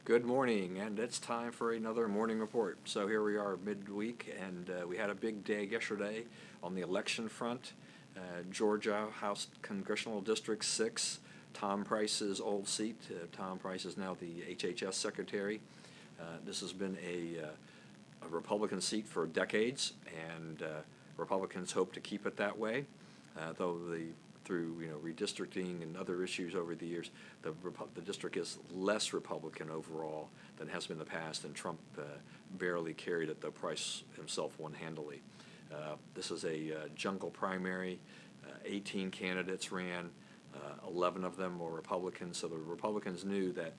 Good morning, and it's time for another morning report. So here we are midweek, and we had a big day yesterday on the election front. Georgia House Congressional District 6, Tom Price's old seat. Tom Price is now the HHS Secretary. This has been a Republican seat for decades, and Republicans hope to keep it that way, though through redistricting and other issues over the years, the district is less Republican overall than has been in the past, and Trump barely carried it, though Price himself won handily. This is a jungle primary. 18 candidates ran. 11 of them were Republicans, so the Republicans knew that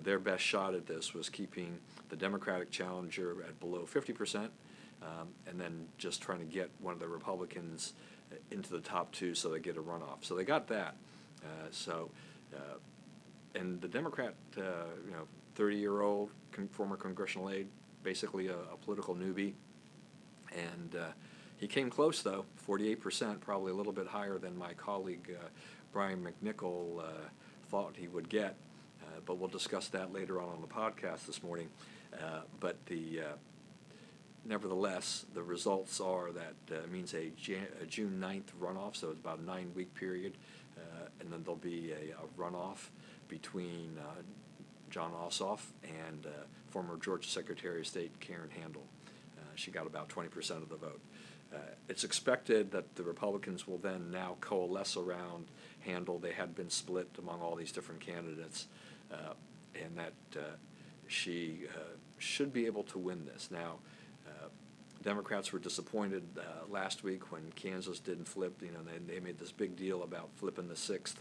their best shot at this was keeping the Democratic challenger at below 50%, and then just trying to get one of the Republicans into the top two so they get a runoff. So they got that. And the Democrat, 30-year-old former congressional aide, basically a political newbie, and he came close, though, 48%, probably a little bit higher than my colleague Brian McNichol thought he would get, but we'll discuss that later on the podcast this morning. Nevertheless, the results are that means a June 9th runoff, so it's about a 9-week period, and then there'll be a runoff between John Ossoff and former Georgia Secretary of State Karen Handel. She got about 20% of the vote. It's expected that the Republicans will then now coalesce around Handel. They had been split among all these different candidates, and that she should be able to win this. Now, Democrats were disappointed last week when Kansas didn't flip. They made this big deal about flipping the 6th,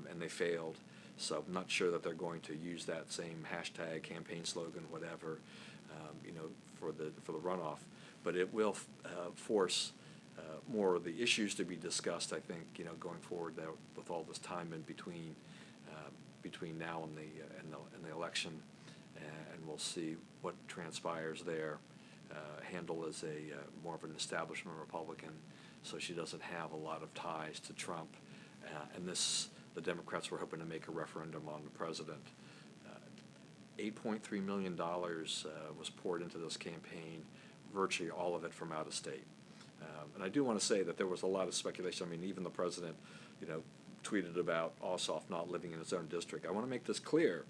and they failed. So I'm not sure that they're going to use that same hashtag, campaign slogan, whatever, for the runoff. But it will force more of the issues to be discussed, I think, going forward with all this time in between now and the election, and we'll see what transpires there. Handel is more of an establishment Republican, so she doesn't have a lot of ties to Trump. And the Democrats were hoping to make a referendum on the president. $8.3 million was poured into this campaign, virtually all of it from out of state. And I do want to say that there was a lot of speculation. I mean, even the president, tweeted about Ossoff not living in his own district. I want to make this clear,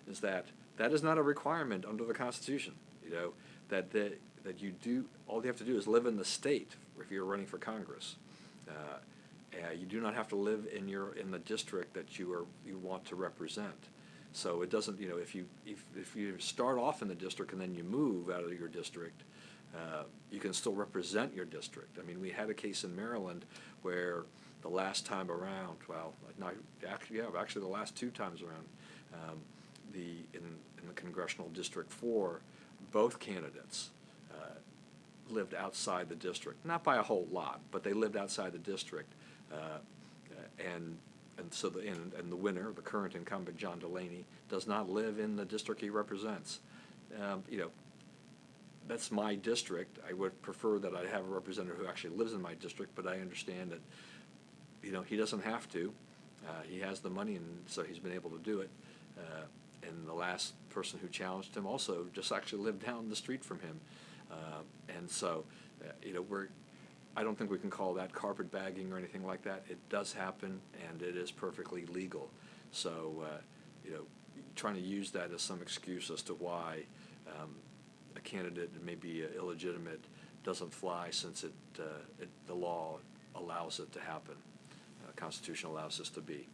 is that is not a requirement under the Constitution. That you do, all you have to do is live in the state if you're running for Congress. You do not have to live in the district that you want to represent. So it doesn't, if you start off in the district and then you move out of your district, you can still represent your district. I mean, we had a case in Maryland where the last time around, actually the last 2 times around, in the Congressional District 4, both candidates lived outside the district, not by a whole lot, but they lived outside the district, and so the winner, the current incumbent John Delaney, does not live in the district he represents. That's my district. I would prefer that I have a representative who actually lives in my district, but I understand that he doesn't have to. He has the money, and so he's been able to do it. And the last person who challenged him also just actually lived down the street from him. And so, I don't think we can call that carpetbagging or anything like that. It does happen, and it is perfectly legal. So, trying to use that as some excuse as to why a candidate may be illegitimate doesn't fly, since the law allows it to happen. Constitution allows this to be.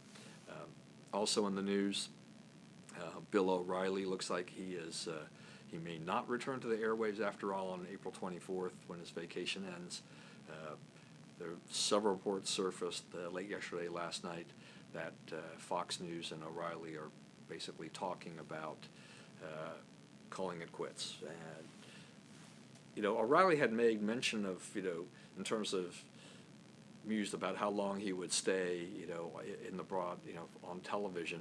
Also in the news, Bill O'Reilly looks like he may not return to the airwaves after all on April 24th when his vacation ends. There are several reports surfaced late yesterday, last night, that Fox News and O'Reilly are basically talking about calling it quits. And, O'Reilly had made mention of, in terms of mused about how long he would stay, in the broad, on television.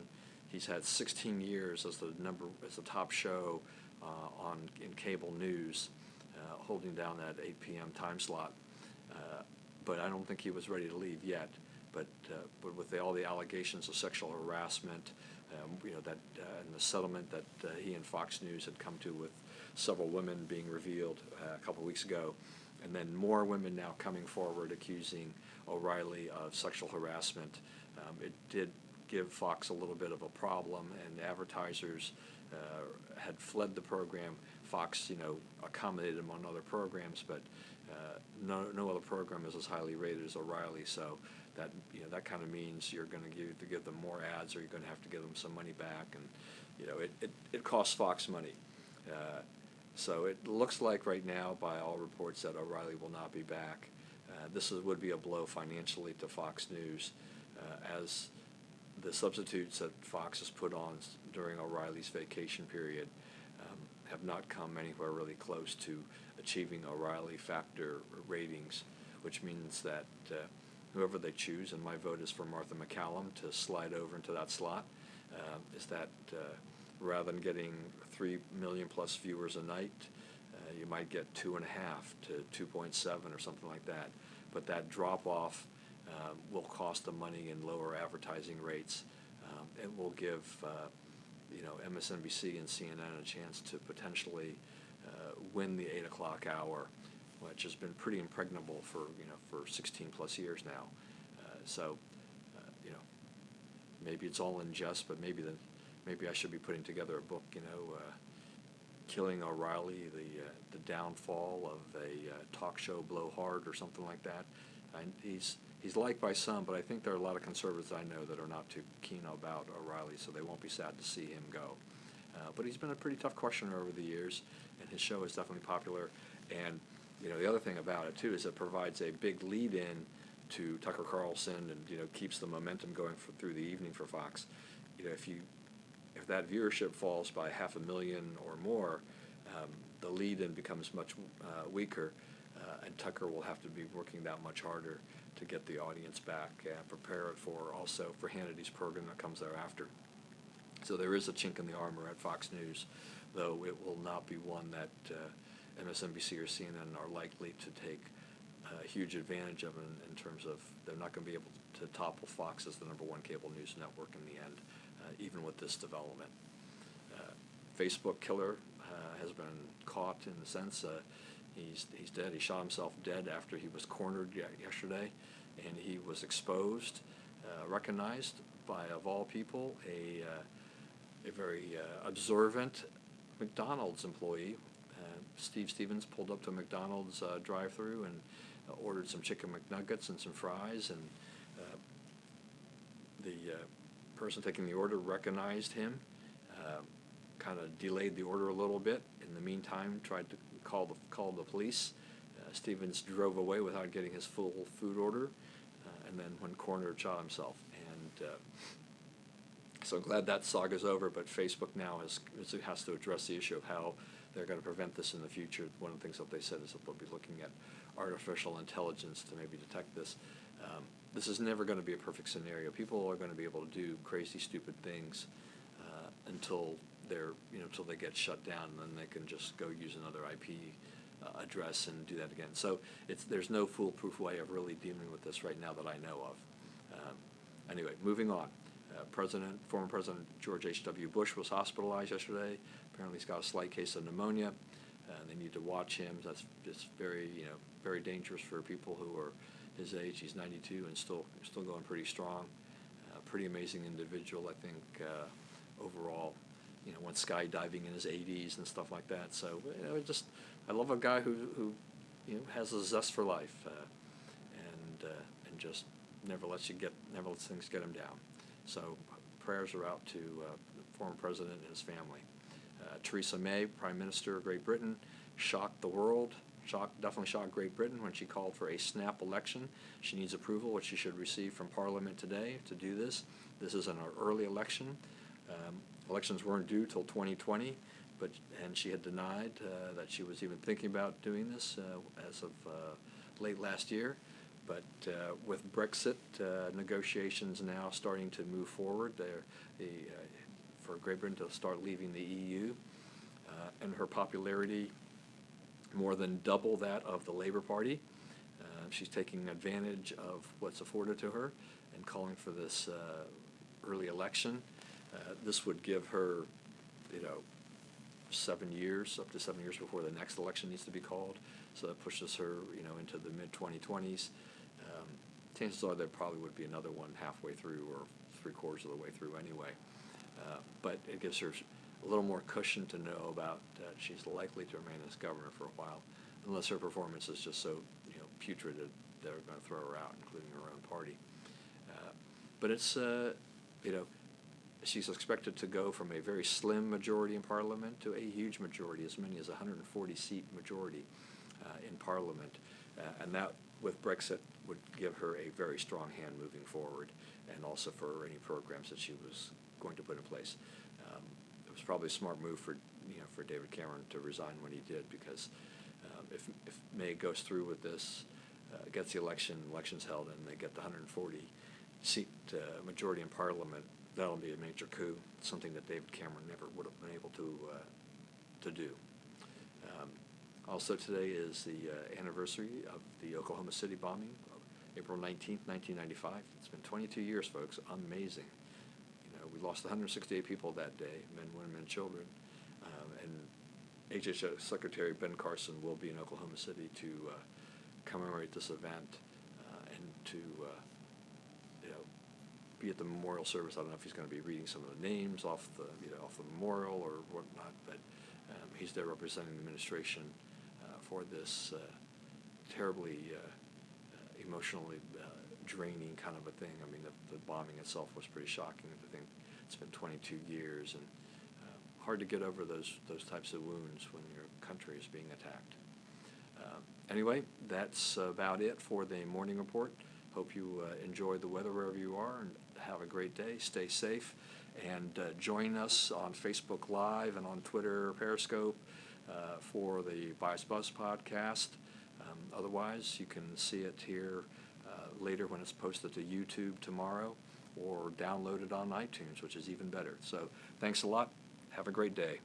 He's had 16 years as the top show in cable news, holding down that 8 p.m. time slot. But I don't think he was ready to leave yet. But with all the allegations of sexual harassment, And the settlement that he and Fox News had come to with several women being revealed a couple weeks ago, and then more women now coming forward accusing O'Reilly of sexual harassment. It did give Fox a little bit of a problem, and advertisers had fled the program. Fox, accommodated them on other programs, but no other program is as highly rated as O'Reilly. So that kind of means you're going to give them more ads, or you're going to have to give them some money back, and it costs Fox money. So it looks like right now, by all reports, that O'Reilly will not be back. This would be a blow financially to Fox News, as the substitutes that Fox has put on during O'Reilly's vacation period have not come anywhere really close to achieving O'Reilly factor ratings, which means that whoever they choose, and my vote is for Martha McCallum to slide over into that slot, is that rather than getting 3 million plus viewers a night, you might get 2.5 to 2.7 or something like that. But that drop off will cost them money in lower advertising rates. It will give MSNBC and CNN a chance to potentially win the 8 o'clock hour, which has been pretty impregnable for 16 plus years now. So maybe it's all in jest, but maybe I should be putting together a book, Killing O'Reilly, the downfall of a talk show blowhard or something like that. He's liked by some, but I think there are a lot of conservatives I know that are not too keen about O'Reilly, so they won't be sad to see him go. But he's been a pretty tough questioner over the years, and his show is definitely popular. And the other thing about it too is it provides a big lead-in to Tucker Carlson, and keeps the momentum going through the evening for Fox. If that viewership falls by 500,000 or more, the lead-in becomes much weaker, and Tucker will have to be working that much harder to get the audience back and prepare it for Hannity's program that comes thereafter. So there is a chink in the armor at Fox News, though it will not be one that MSNBC or CNN are likely to take a huge advantage of in terms of they're not going to be able to topple Fox as the #1 cable news network in the end, even with this development. Facebook killer has been caught in the sense he's dead. He shot himself dead after he was cornered yesterday, and he was exposed, recognized by, of all people, a very observant McDonald's employee. Steve Stevens pulled up to a McDonald's drive-thru and ordered some chicken McNuggets and some fries, and the person taking the order recognized him, kind of delayed the order a little bit. In the meantime, tried to call the police. Stevens drove away without getting his full food order, and then when cornered, shot himself. And so glad that saga's over, but Facebook now has to address the issue of how they're going to prevent this in the future. One of the things that they said is that they'll be looking at artificial intelligence to maybe detect this. This is never going to be a perfect scenario. People are going to be able to do crazy, stupid things until they get shut down, and then they can just go use another IP address and do that again. So there's no foolproof way of really dealing with this right now that I know of. Anyway, moving on. Former President George H.W. Bush was hospitalized yesterday. Apparently he's got a slight case of pneumonia. They need to watch him. That's just very dangerous for people who are his age. He's 92 and still going pretty strong. Pretty amazing individual, I think, overall. Went skydiving in his 80s and stuff like that. So I love a guy who has a zest for life, and just never lets things get him down. So prayers are out to the former president and his family. Theresa May, Prime Minister of Great Britain, shocked the world. Definitely shocked Great Britain when she called for a snap election. She needs approval, which she should receive from Parliament today to do this. This is an early election. Elections weren't due till 2020, and she had denied that she was even thinking about doing this as of late last year. But with Brexit negotiations now starting to move forward, for Great Britain to start leaving the EU, and her popularity more than double that of the Labour Party, she's taking advantage of what's afforded to her and calling for this early election. This would give her, 7 years, up to 7 years before the next election needs to be called. So that pushes her, into the mid-2020s. Chances are there probably would be another one halfway through or three-quarters of the way through anyway. But it gives her a little more cushion to know about that she's likely to remain as governor for a while, unless her performance is just so, putrid that they're going to throw her out, including her own party. But it's, she's expected to go from a very slim majority in Parliament to a huge majority, as many as 140-seat majority in Parliament. And that, with Brexit, would give her a very strong hand moving forward, and also for any programs that she was going to put in place. It was probably a smart move for David Cameron to resign when he did, because if May goes through with this, gets the elections held, and they get the 140-seat majority in Parliament, that'll be a major coup, something that David Cameron never would have been able to do. Also today is the anniversary of the Oklahoma City bombing, April 19th, 1995. It's been 22 years, folks. Amazing. We lost 168 people that day, men, women, and children. And HHS Secretary Ben Carson will be in Oklahoma City to commemorate this event and to be at the memorial service. I don't know if he's going to be reading some of the names off the memorial or whatnot, but he's there representing the administration for this terribly emotionally draining kind of a thing. I mean, the bombing itself was pretty shocking. I think it's been 22 years, and hard to get over those types of wounds when your country is being attacked. Anyway, that's about it for the morning report. Hope you enjoy the weather wherever you are, and have a great day. Stay safe, and join us on Facebook Live and on Twitter, Periscope, for the Bias Buzz podcast. Otherwise, you can see it here later when it's posted to YouTube tomorrow, or download it on iTunes, which is even better. So thanks a lot. Have a great day.